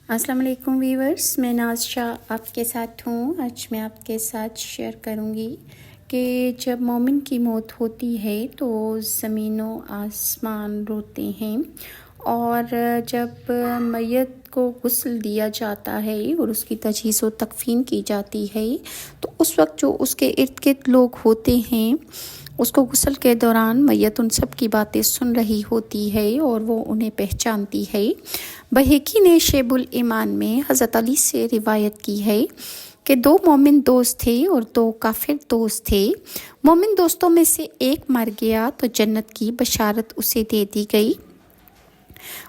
السلام علیکم ویورز، میں ناز شاہ آپ کے ساتھ ہوں۔ آج میں آپ کے ساتھ شیئر کروں گی کہ جب مومن کی موت ہوتی ہے تو زمین و آسمان روتے ہیں، اور جب میت کو غسل دیا جاتا ہے اور اس کی تجہیز و تکفین کی جاتی ہے تو اس وقت جو اس کے ارد گرد لوگ ہوتے ہیں، اس کو غسل کے دوران میت ان سب کی باتیں سن رہی ہوتی ہے اور وہ انہیں پہچانتی ہے۔ بہقی نے شعب الایمان میں حضرت علی سے روایت کی ہے کہ 2 مومن دوست تھے اور 2 کافر دوست تھے۔ مومن دوستوں میں سے ایک مر گیا تو جنت کی بشارت اسے دے دی گئی۔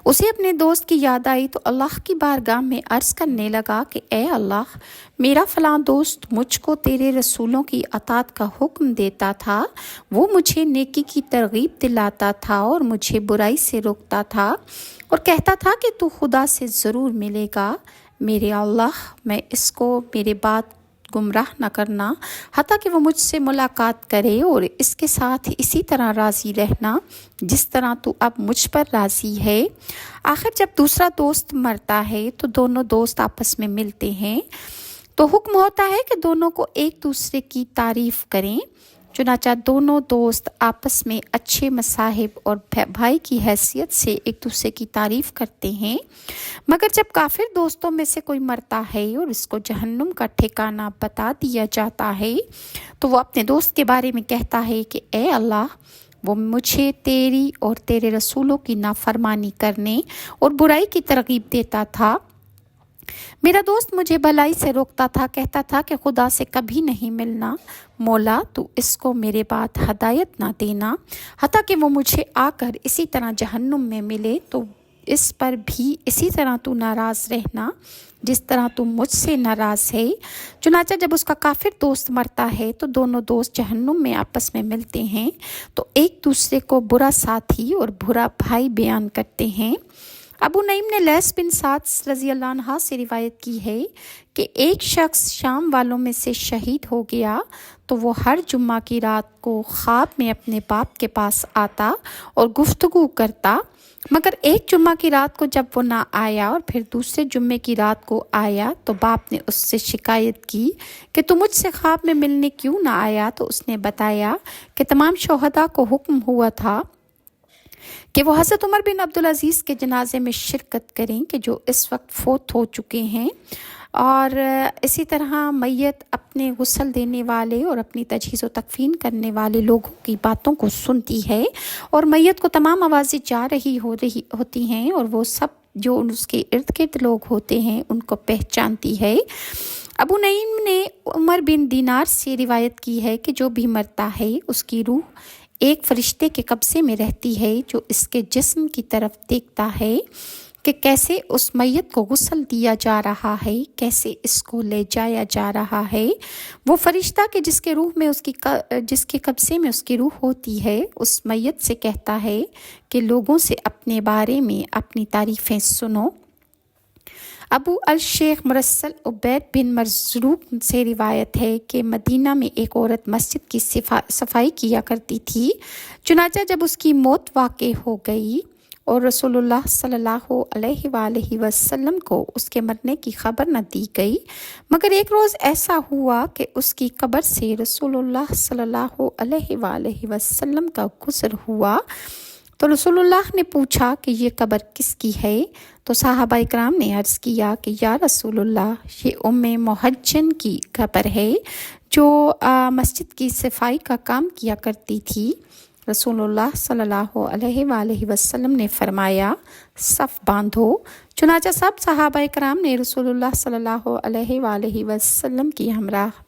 اسے اپنے دوست کی یاد آئی تو اللہ کی بارگاہ میں عرض کرنے لگا کہ اے اللہ، میرا فلاں دوست مجھ کو تیرے رسولوں کی اطاعت کا حکم دیتا تھا، وہ مجھے نیکی کی ترغیب دلاتا تھا اور مجھے برائی سے روکتا تھا اور کہتا تھا کہ تو خدا سے ضرور ملے گا۔ میرے اللہ، میں اس کو میرے بات گمراہ نہ کرنا حتیٰ کہ وہ مجھ سے ملاقات کرے، اور اس کے ساتھ اسی طرح راضی رہنا جس طرح تو اب مجھ پر راضی ہے۔ آخر جب دوسرا دوست مرتا ہے تو دونوں دوست آپس میں ملتے ہیں تو حکم ہوتا ہے کہ دونوں کو ایک دوسرے کی تعریف کریں۔ چنانچہ دونوں دوست آپس میں اچھے مصاحب اور بھائی کی حیثیت سے ایک دوسرے کی تعریف کرتے ہیں، مگر جب کافر دوستوں میں سے کوئی مرتا ہے اور اس کو جہنم کا ٹھکانہ بتا دیا جاتا ہے تو وہ اپنے دوست کے بارے میں کہتا ہے کہ اے اللہ، وہ مجھے تیری اور تیرے رسولوں کی نافرمانی کرنے اور برائی کی ترغیب دیتا تھا۔ میرا دوست مجھے بھلائی سے روکتا تھا، کہتا تھا کہ خدا سے کبھی نہیں ملنا، مولا تو اس کو میرے بعد ہدایت نہ دینا، حتیٰ کہ وہ مجھے آ کر اسی طرح جہنم میں ملے تو اس پر بھی اسی طرح تو ناراض رہنا جس طرح تو مجھ سے ناراض ہے۔ چنانچہ جب اس کا کافر دوست مرتا ہے تو دونوں دوست جہنم میں آپس میں ملتے ہیں تو ایک دوسرے کو برا ساتھی اور برا بھائی بیان کرتے ہیں۔ ابو نعیم نے لیث بن سعد رضی اللہ عنہ سے روایت کی ہے کہ ایک شخص شام والوں میں سے شہید ہو گیا تو وہ ہر جمعہ کی رات کو خواب میں اپنے باپ کے پاس آتا اور گفتگو کرتا، مگر ایک جمعہ کی رات کو جب وہ نہ آیا اور پھر دوسرے جمعے کی رات کو آیا تو باپ نے اس سے شکایت کی کہ تو مجھ سے خواب میں ملنے کیوں نہ آیا، تو اس نے بتایا کہ تمام شہداء کو حکم ہوا تھا کہ وہ حضرت عمر بن عبدالعزیز کے جنازے میں شرکت کریں کہ جو اس وقت فوت ہو چکے ہیں، اور اسی طرح میت اپنے غسل دینے والے اور اپنی تجہیز و تکفین کرنے والے لوگوں کی باتوں کو سنتی ہے، اور میت کو تمام آوازیں جا رہی ہوتی ہیں اور وہ سب جو اس کے ارد گرد لوگ ہوتے ہیں ان کو پہچانتی ہے۔ ابو نعیم نے عمر بن دینار سے روایت کی ہے کہ جو بھی مرتا ہے اس کی روح ایک فرشتے کے قبضے میں رہتی ہے جو اس کے جسم کی طرف دیکھتا ہے کہ کیسے اس میت کو غسل دیا جا رہا ہے، کیسے اس کو لے جایا جا رہا ہے۔ وہ فرشتہ کہ جس کے قبضے میں اس کی روح ہوتی ہے اس میت سے کہتا ہے کہ لوگوں سے اپنے بارے میں اپنی تعریفیں سنو۔ ابو الشیخ مرسل عبید بن مرزوق سے روایت ہے کہ مدینہ میں ایک عورت مسجد کی صفائی کیا کرتی تھی، چنانچہ جب اس کی موت واقع ہو گئی اور رسول اللہ صلی اللہ علیہ وآلہ وسلم کو اس کے مرنے کی خبر نہ دی گئی، مگر ایک روز ایسا ہوا کہ اس کی قبر سے رسول اللہ صلی اللہ علیہ وآلہ وسلم کا گزر ہوا، تو رسول اللہ نے پوچھا کہ یہ قبر کس کی ہے؟ تو صحابہ اکرام نے عرض کیا کہ یا رسول اللہ، یہ ام محجن کی قبر ہے جو مسجد کی صفائی کا کام کیا کرتی تھی۔ رسول اللہ صلی اللہ علیہ وآلہ وسلم نے فرمایا صف باندھو۔ چنانچہ سب صحابہ اکرام نے رسول اللہ صلی اللہ علیہ وآلہ وسلم کی ہمراہ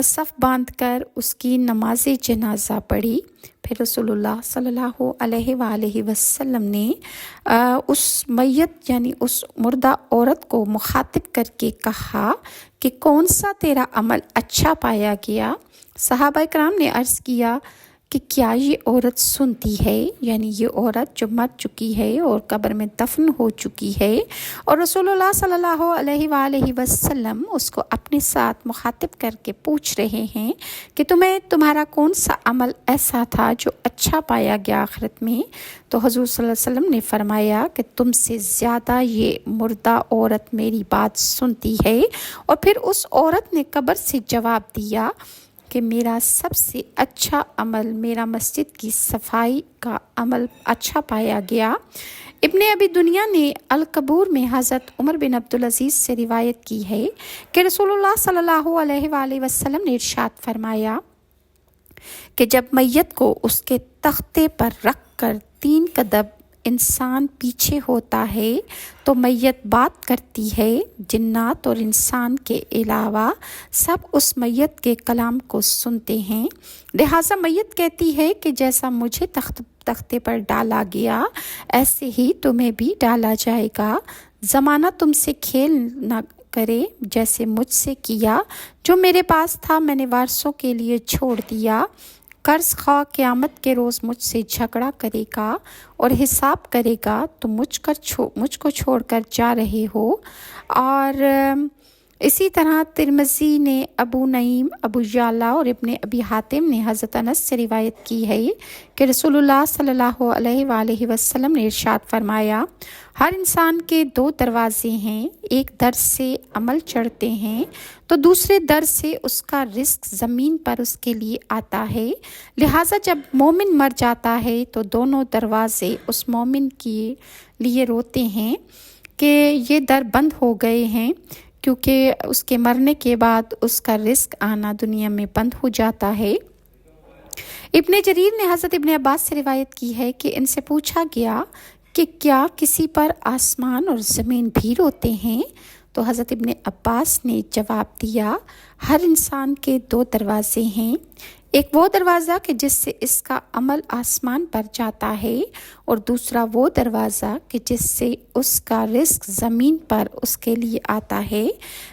صف باندھ کر اس کی نماز جنازہ پڑھی۔ پھر رسول اللہ صلی اللہ علیہ وآلہ وسلم نے اس میت یعنی اس مردہ عورت کو مخاطب کر کے کہا کہ کون سا تیرا عمل اچھا پایا گیا؟ صحابہ کرام نے عرض کیا کہ کیا یہ عورت سنتی ہے، یعنی یہ عورت جو مر چکی ہے اور قبر میں دفن ہو چکی ہے، اور رسول اللہ صلی اللہ علیہ وآلہ وسلم اس کو اپنے ساتھ مخاطب کر کے پوچھ رہے ہیں کہ تمہارا کون سا عمل ایسا تھا جو اچھا پایا گیا آخرت میں؟ تو حضور صلی اللہ علیہ وسلم نے فرمایا کہ تم سے زیادہ یہ مردہ عورت میری بات سنتی ہے۔ اور پھر اس عورت نے قبر سے جواب دیا کہ میرا سب سے اچھا عمل میرا مسجد کی صفائی کا عمل اچھا پایا گیا۔ ابن ابی دنیا نے القبور میں حضرت عمر بن عبدالعزیز سے روایت کی ہے کہ رسول اللہ صلی اللہ علیہ وآلہ وسلم نے ارشاد فرمایا کہ جب میت کو اس کے تختے پر رکھ کر 3 قدم انسان پیچھے ہوتا ہے تو میت بات کرتی ہے، جنات اور انسان کے علاوہ سب اس میت کے کلام کو سنتے ہیں، لہٰذا میت کہتی ہے کہ جیسا مجھے تختے پر ڈالا گیا ایسے ہی تمہیں بھی ڈالا جائے گا، زمانہ تم سے کھیل نہ کرے جیسے مجھ سے کیا، جو میرے پاس تھا میں نے وارثوں کے لیے چھوڑ دیا، قرض خواہ قیامت کے روز مجھ سے جھگڑا کرے گا اور حساب کرے گا، تم مجھ کو چھوڑ کر جا رہے ہو۔ اور اسی طرح ترمذی نے، ابو نعیم، ابو یعلا اور ابن ابی حاتم نے حضرت انس سے روایت کی ہے کہ رسول اللہ صلی اللہ علیہ وآلہ وسلم نے ارشاد فرمایا، ہر انسان کے 2 دروازے ہیں، ایک در سے عمل چڑھتے ہیں تو دوسرے در سے اس کا رزق زمین پر اس کے لیے آتا ہے، لہٰذا جب مومن مر جاتا ہے تو دونوں دروازے اس مومن کے لیے روتے ہیں کہ یہ در بند ہو گئے ہیں، کیونکہ اس کے مرنے کے بعد اس کا رزق آنا دنیا میں بند ہو جاتا ہے۔ ابن جریر نے حضرت ابن عباس سے روایت کی ہے کہ ان سے پوچھا گیا کہ کیا کسی پر آسمان اور زمین بھی روتے ہیں؟ تو حضرت ابن عباس نے جواب دیا، ہر انسان کے 2 دروازے ہیں، ایک وہ دروازہ کہ جس سے اس کا عمل آسمان پر جاتا ہے، اور دوسرا وہ دروازہ کہ جس سے اس کا رزق زمین پر اس کے لیے آتا ہے،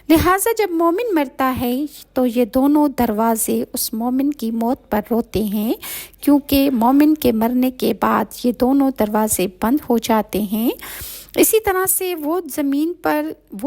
لہٰذا جب مومن مرتا ہے تو یہ دونوں دروازے اس مومن کی موت پر روتے ہیں، کیونکہ مومن کے مرنے کے بعد یہ دونوں دروازے بند ہو جاتے ہیں۔ اسی طرح سے وہ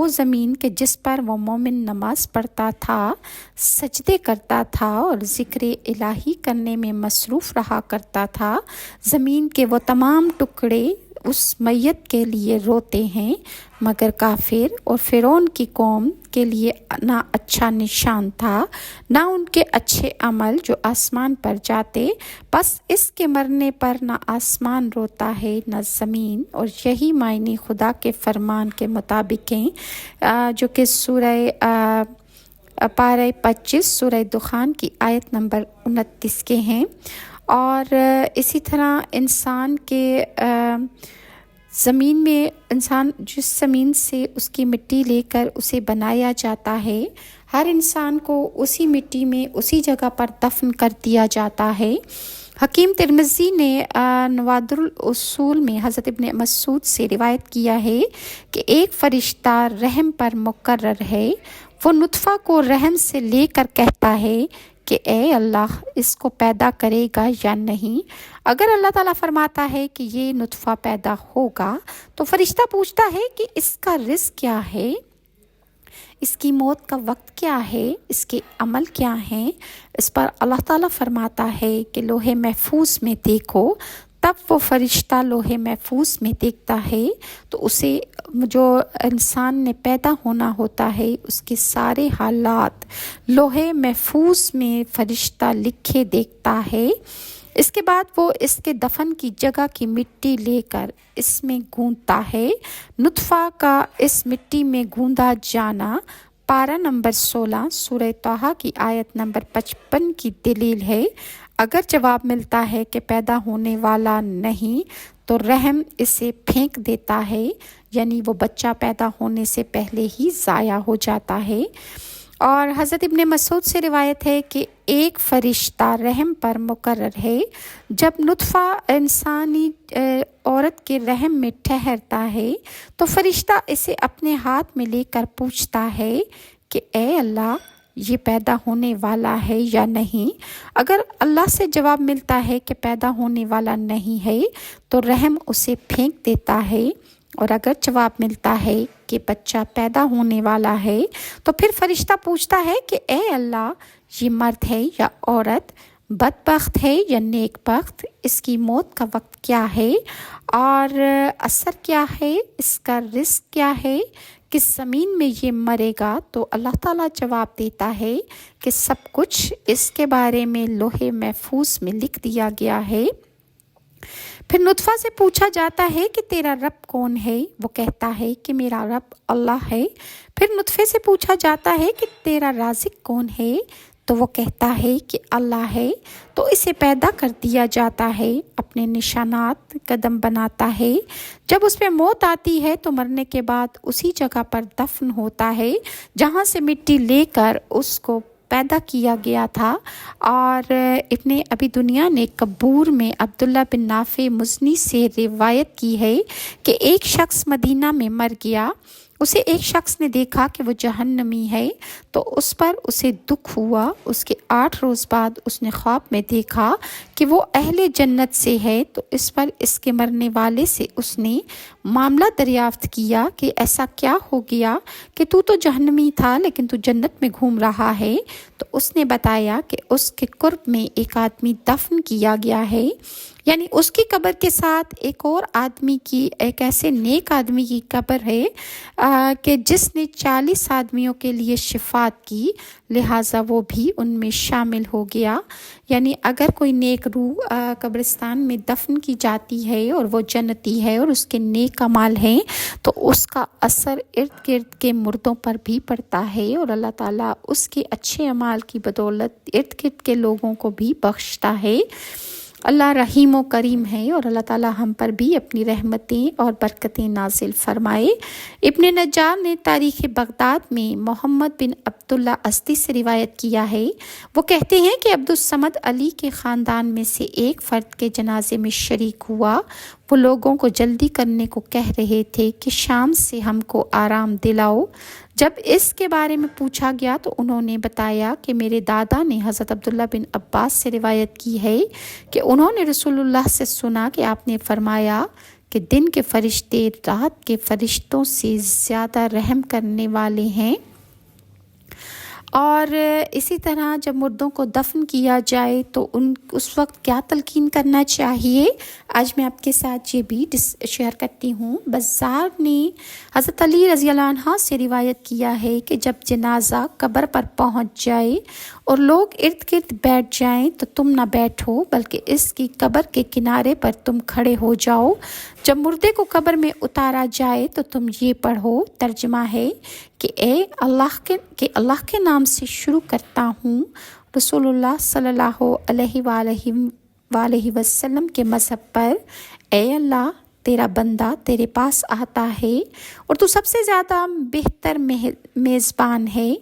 زمین کہ جس پر وہ مومن نماز پڑھتا تھا، سجدے کرتا تھا اور ذکر الہی کرنے میں مصروف رہا کرتا تھا، زمین کے وہ تمام ٹکڑے اس میت کے لیے روتے ہیں، مگر کافر اور فرعون کی قوم کے لیے نہ اچھا نشان تھا نہ ان کے اچھے عمل جو آسمان پر جاتے، بس اس کے مرنے پر نہ آسمان روتا ہے نہ زمین، اور یہی معنی خدا کے فرمان کے مطابق ہیں جو کہ سورہ پارہ 25 سورہ دخان کی آیت نمبر 29 کے ہیں۔ اور اسی طرح انسان کے زمین میں جس زمین سے اس کی مٹی لے کر اسے بنایا جاتا ہے، ہر انسان کو اسی مٹی میں اسی جگہ پر دفن کر دیا جاتا ہے۔ حکیم ترمذی نے نوادر الاصول میں حضرت ابن مسعود سے روایت کیا ہے کہ ایک فرشتہ رحم پر مقرر ہے، وہ نطفہ کو رحم سے لے کر کہتا ہے کہ اے اللہ اس کو پیدا کرے گا یا نہیں؟ اگر اللہ تعالیٰ فرماتا ہے کہ یہ نطفہ پیدا ہوگا تو فرشتہ پوچھتا ہے کہ اس کا رزق کیا ہے، اس کی موت کا وقت کیا ہے، اس کے عمل کیا ہیں؟ اس پر اللہ تعالیٰ فرماتا ہے کہ لوح محفوظ میں دیکھو، تب وہ فرشتہ لوح محفوظ میں دیکھتا ہے تو اسے جو انسان نے پیدا ہونا ہوتا ہے اس کے سارے حالات لوح محفوظ میں فرشتہ لکھے دیکھتا ہے۔ اس کے بعد وہ اس کے دفن کی جگہ کی مٹی لے کر اس میں گوندتا ہے۔ نطفہ کا اس مٹی میں گوندا جانا پارہ نمبر 16 سورہ طٰہٰ کی آیت نمبر 55 کی دلیل ہے۔ اگر جواب ملتا ہے کہ پیدا ہونے والا نہیں تو رحم اسے پھینک دیتا ہے، یعنی وہ بچہ پیدا ہونے سے پہلے ہی ضائع ہو جاتا ہے۔ اور حضرت ابن مسعود سے روایت ہے کہ ایک فرشتہ رحم پر مقرر ہے، جب نطفہ انسانی عورت کے رحم میں ٹھہرتا ہے تو فرشتہ اسے اپنے ہاتھ میں لے کر پوچھتا ہے کہ اے اللہ یہ پیدا ہونے والا ہے یا نہیں؟ اگر اللہ سے جواب ملتا ہے کہ پیدا ہونے والا نہیں ہے تو رحم اسے پھینک دیتا ہے، اور اگر جواب ملتا ہے کہ بچہ پیدا ہونے والا ہے تو پھر فرشتہ پوچھتا ہے کہ اے اللہ، یہ مرد ہے یا عورت، بدبخت ہے یا نیک بخت، اس کی موت کا وقت کیا ہے اور اثر کیا ہے، اس کا رزق کیا ہے، کس زمین میں یہ مرے گا؟ تو اللہ تعالیٰ جواب دیتا ہے کہ سب کچھ اس کے بارے میں لوح محفوظ میں لکھ دیا گیا ہے۔ پھر نطفہ سے پوچھا جاتا ہے کہ تیرا رب کون ہے؟ وہ کہتا ہے کہ میرا رب اللہ ہے۔ پھر نطفے سے پوچھا جاتا ہے کہ تیرا رازق کون ہے؟ تو وہ کہتا ہے کہ اللہ ہے۔ تو اسے پیدا کر دیا جاتا ہے، اپنے نشانات قدم بناتا ہے۔ جب اس پہ موت آتی ہے تو مرنے کے بعد اسی جگہ پر دفن ہوتا ہے جہاں سے مٹی لے کر اس کو پیدا کیا گیا تھا۔ اور ابن ابی دنیا نے کبور میں عبداللہ بن نافع مزنی سے روایت کی ہے کہ ایک شخص مدینہ میں مر گیا۔ اسے ایک شخص نے دیکھا کہ وہ جہنمی ہے تو اس پر اسے دکھ ہوا۔ اس کے 8 روز بعد اس نے خواب میں دیکھا کہ وہ اہل جنت سے ہے، تو اس پر اس کے مرنے والے سے اس نے معاملہ دریافت کیا کہ ایسا کیا ہو گیا کہ تو جہنمی تھا لیکن تو جنت میں گھوم رہا ہے؟ تو اس نے بتایا کہ اس کے قرب میں ایک آدمی دفن کیا گیا ہے، یعنی اس کی قبر کے ساتھ ایک اور آدمی کی، ایک ایسے نیک آدمی کی قبر ہے کہ جس نے 40 آدمیوں کے لیے شفاعت کی، لہٰذا وہ بھی ان میں شامل ہو گیا۔ یعنی اگر کوئی نیک روح قبرستان میں دفن کی جاتی ہے اور وہ جنتی ہے اور اس کے نیک اعمال ہیں تو اس کا اثر ارد گرد کے مردوں پر بھی پڑتا ہے، اور اللہ تعالیٰ اس کے اچھے اعمال کی بدولت ارد گرد کے لوگوں کو بھی بخشتا ہے۔ اللہ رحیم و کریم ہے، اور اللہ تعالیٰ ہم پر بھی اپنی رحمتیں اور برکتیں نازل فرمائے۔ ابن نجار نے تاریخ بغداد میں محمد بن عبداللہ ازدی سے روایت کیا ہے۔ وہ کہتے ہیں کہ عبدالصمد علی کے خاندان میں سے ایک فرد کے جنازے میں شریک ہوا۔ وہ لوگوں کو جلدی کرنے کو کہہ رہے تھے کہ شام سے ہم کو آرام دلاؤ۔ جب اس کے بارے میں پوچھا گیا تو انہوں نے بتایا کہ میرے دادا نے حضرت عبداللہ بن عباس سے روایت کی ہے کہ انہوں نے رسول اللہ سے سنا کہ آپ نے فرمایا کہ دن کے فرشتے رات کے فرشتوں سے زیادہ رحم کرنے والے ہیں۔ اور اسی طرح جب مردوں کو دفن کیا جائے تو اس وقت کیا تلقین کرنا چاہیے، آج میں آپ کے ساتھ یہ بھی شیئر کرتی ہوں۔ بزار نے حضرت علی رضی اللہ عنہ سے روایت کیا ہے کہ جب جنازہ قبر پر پہنچ جائے اور لوگ ارد گرد بیٹھ جائیں تو تم نہ بیٹھو بلکہ اس کی قبر کے کنارے پر تم کھڑے ہو جاؤ۔ جب مردے کو قبر میں اتارا جائے تو تم یہ پڑھو، ترجمہ ہے کہ اے اللہ کے نام سے شروع کرتا ہوں، رسول اللہ صلی اللہ علیہ وآلہ وسلم کے مذہب پر۔ اے اللہ، تیرا بندہ تیرے پاس آتا ہے اور تو سب سے زیادہ بہتر میزبان ہے،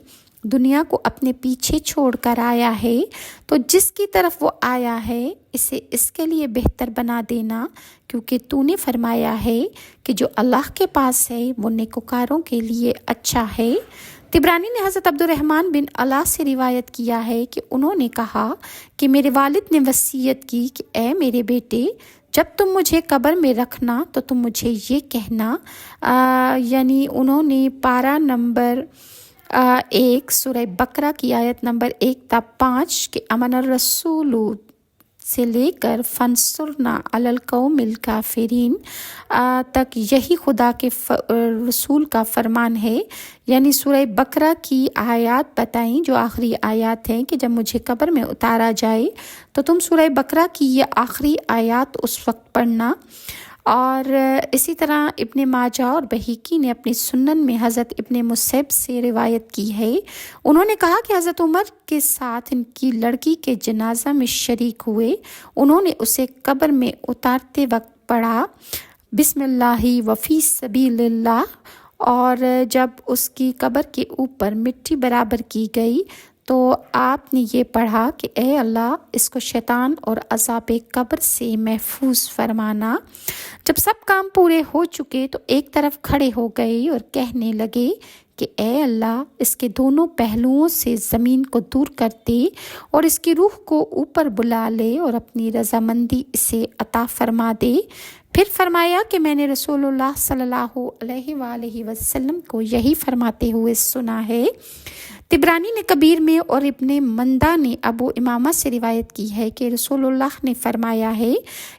دنیا کو اپنے پیچھے چھوڑ کر آیا ہے، تو جس کی طرف وہ آیا ہے اسے اس کے لیے بہتر بنا دینا، کیونکہ تو نے فرمایا ہے کہ جو اللہ کے پاس ہے وہ نیکوکاروں کے لیے اچھا ہے۔ طبرانی نے حضرت عبد الرحمن بن علا سے روایت کیا ہے کہ انہوں نے کہا کہ میرے والد نے وصیت کی کہ اے میرے بیٹے، جب تم مجھے قبر میں رکھنا تو تم مجھے یہ کہنا، یعنی انہوں نے پارہ نمبر 1 سورہ بقرہ کی آیت نمبر 1 تا 5 کہ امن الرسول سے لے کر فانصرنا علی القوم الکافرین تک یہی خدا کے رسول کا فرمان ہے، یعنی سورہ بقرہ کی آیات بتائیں جو آخری آیات ہیں کہ جب مجھے قبر میں اتارا جائے تو تم سورہ بقرہ کی یہ آخری آیات اس وقت پڑھنا۔ اور اسی طرح ابن ماجہ اور بہیقی نے اپنی سنن میں حضرت ابن مسیب سے روایت کی ہے، انہوں نے کہا کہ حضرت عمر کے ساتھ ان کی لڑکی کے جنازہ میں شریک ہوئے، انہوں نے اسے قبر میں اتارتے وقت پڑھا بسم اللہ وفی سبیل اللہ، اور جب اس کی قبر کے اوپر مٹی برابر کی گئی تو آپ نے یہ پڑھا کہ اے اللہ اس کو شیطان اور عذاب قبر سے محفوظ فرمانا۔ جب سب کام پورے ہو چکے تو ایک طرف کھڑے ہو گئے اور کہنے لگے کہ اے اللہ اس کے دونوں پہلوؤں سے زمین کو دور کر دے اور اس کی روح کو اوپر بلا لے اور اپنی رضامندی اسے عطا فرما دے۔ پھر فرمایا کہ میں نے رسول اللہ صلی اللہ علیہ وآلہ وسلم کو یہی فرماتے ہوئے سنا ہے۔ طبرانی نے کبیر میں اور ابن مندہ نے ابو امامہ سے روایت کی ہے کہ رسول اللہ نے فرمایا ہے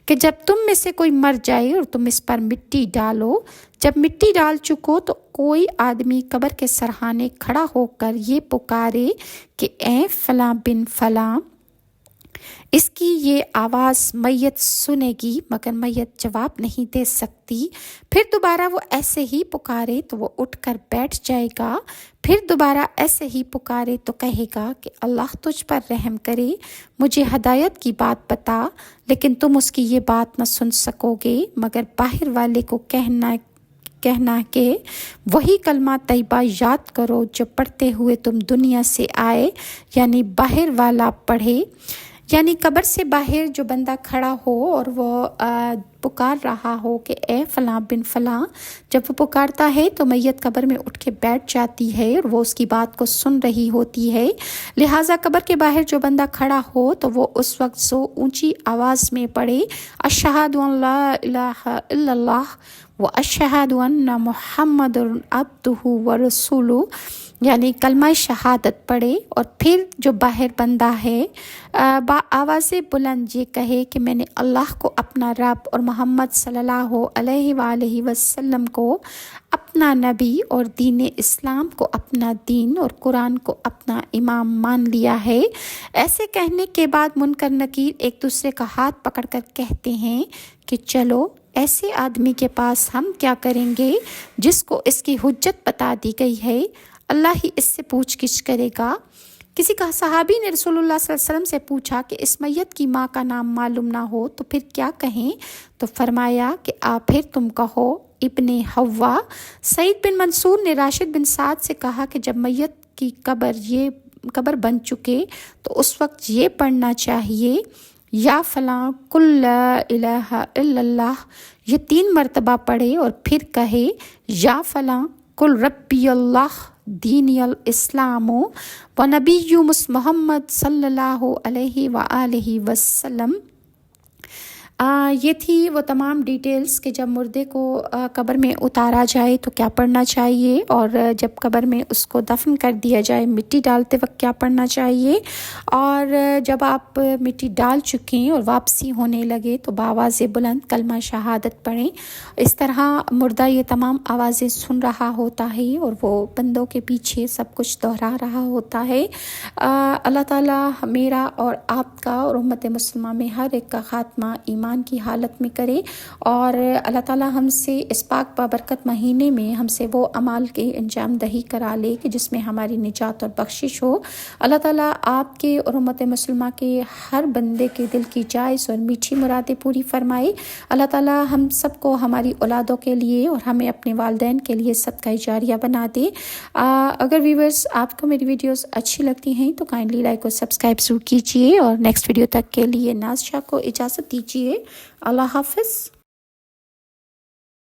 کہ جب تم میں سے کوئی مر جائے اور تم اس پر مٹی ڈالو، جب مٹی ڈال چکو تو کوئی آدمی قبر کے سرحانے کھڑا ہو کر یہ پکارے کہ اے فلاں بن فلاں، اس کی یہ آواز میت سنے گی مگر میت جواب نہیں دے سکتی۔ پھر دوبارہ وہ ایسے ہی پکارے تو وہ اٹھ کر بیٹھ جائے گا، پھر دوبارہ ایسے ہی پکارے تو کہے گا کہ اللہ تجھ پر رحم کرے، مجھے ہدایت کی بات بتا، لیکن تم اس کی یہ بات نہ سن سکو گے مگر باہر والے کو کہنا کہ وہی کلمہ طیبہ یاد کرو جو پڑھتے ہوئے تم دنیا سے آئے، یعنی باہر والا پڑھے، یعنی قبر سے باہر جو بندہ کھڑا ہو اور وہ پکار رہا ہو کہ اے فلاں بن فلاں، جب وہ پکارتا ہے تو میت قبر میں اٹھ کے بیٹھ جاتی ہے اور وہ اس کی بات کو سن رہی ہوتی ہے۔ لہٰذا قبر کے باہر جو بندہ کھڑا ہو تو وہ اس وقت سو اونچی آواز میں پڑھے اشہد ان لا الہ الا اللہ واشہد ان محمد عبدہ ورسولہ، یعنی کلمہ شہادت پڑھے، اور پھر جو باہر بندہ ہے آواز بلند یہ کہے کہ میں نے اللہ کو اپنا رب اور محمد صلی اللہ علیہ وآلہ وسلم کو اپنا نبی اور دین اسلام کو اپنا دین اور قرآن کو اپنا امام مان لیا ہے۔ ایسے کہنے کے بعد منکر نکیر ایک دوسرے کا ہاتھ پکڑ کر کہتے ہیں کہ چلو ایسے آدمی کے پاس ہم کیا کریں گے جس کو اس کی حجت بتا دی گئی ہے، اللہ ہی اس سے پوچھ گچھ کرے گا۔ کسی کا صحابی نے رسول اللہ صلی اللہ علیہ وسلم سے پوچھا کہ اس میت کی ماں کا نام معلوم نہ ہو تو پھر کیا کہیں؟ تو فرمایا کہ پھر تم کہو ابن حوا۔ سعید بن منصور نے راشد بن سعد سے کہا کہ جب میت کی قبر بن چکے تو اس وقت یہ پڑھنا چاہیے یا فلاں کل لا الہ الا اللہ، یہ 3 مرتبہ پڑھے اور پھر کہے یا فلاں کل ربی اللہ دینی الاسلام و نبی محمد صلی اللہ علیہ وآلہ وسلم۔ یہ تھی وہ تمام ڈیٹیلز کہ جب مردے کو قبر میں اتارا جائے تو کیا پڑھنا چاہیے، اور جب قبر میں اس کو دفن کر دیا جائے مٹی ڈالتے وقت کیا پڑھنا چاہیے، اور جب آپ مٹی ڈال چکیں اور واپسی ہونے لگے تو بآواز بلند کلمہ شہادت پڑھیں۔ اس طرح مردہ یہ تمام آوازیں سن رہا ہوتا ہے اور وہ بندوں کے پیچھے سب کچھ دہرا رہا ہوتا ہے۔ اللہ تعالیٰ میرا اور آپ کا اور امت مسلمہ میں ہر ایک کا خاتمہ ایمان کی حالت میں کرے، اور اللہ تعالیٰ ہم سے اس پاک بابرکت مہینے میں ہم سے وہ اعمال کی انجام دہی کرا لے کہ جس میں ہماری نجات اور بخشش ہو۔ اللہ تعالیٰ آپ کے اور امت مسلمہ کے ہر بندے کے دل کی جائز اور میٹھی مرادیں پوری فرمائے۔ اللہ تعالیٰ ہم سب کو ہماری اولادوں کے لیے اور ہمیں اپنے والدین کے لیے صدقہ جاریہ بنا دے۔ اگر ویورز آپ کو میری ویڈیوز اچھی لگتی ہیں تو کائنڈلی لائک اور سبسکرائب ضرور کیجیے، اور نیکسٹ ویڈیو تک کے لیے ناز شاہ کو اجازت دیجیے۔ اللہ حافظ۔